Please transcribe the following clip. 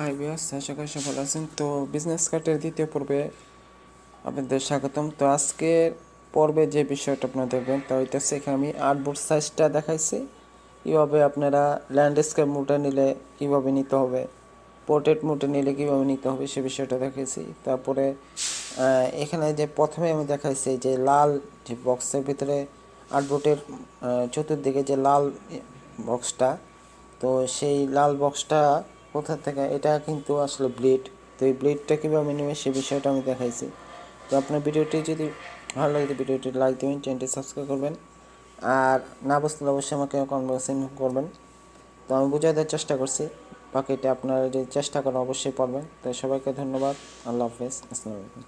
Hi viewers, আশা করি সবাই ভালো আছেন। তো বিজনেস কার্ডের দ্বিতীয় পর্বে আপনাদের স্বাগতম। তো আজকের পর্বে যে বিষয়টা আপনারা দেখবেন তা হইতেছে এখানে আমি আর্টবোর্ড সাইজটা দেখাইছি, কীভাবে আপনারা ল্যান্ডস্কেপ মোডে নিলে কীভাবে নিতে হবে, পোর্ট্রেট মোডে নিলে কীভাবে নিতে হবে সে বিষয়টা দেখাইছি। তারপরে এখানে যে প্রথমে আমি দেখাইছি যে লাল যে বক্সের ভিতরে আর্টবোর্ডের চতুর্দিকে যে লাল বক্সটা, তো সেই লাল বক্সটা কোথা থেকে, এটা কিন্তু আসলে ব্লিড। তো এই ব্লিডটা কীভাবে নেবে সে বিষয়টা আমি দেখাইছি। তো আপনার ভিডিওটি যদি ভালো লাগে ভিডিওটি লাইক দেবেন, চ্যানেলটি সাবস্ক্রাইব করবেন, আর না বুঝলে অবশ্যই আমাকে কমেন্ট বক্সে করবেন। তো আমি বুঝিয়ে দেওয়ার চেষ্টা করছি, বাকিটা আপনারা যদি চেষ্টা করেন অবশ্যই পারবেন। তো সবাইকে ধন্যবাদ, আল্লাহ হাফেজ, আসসালামু আলাইকুম।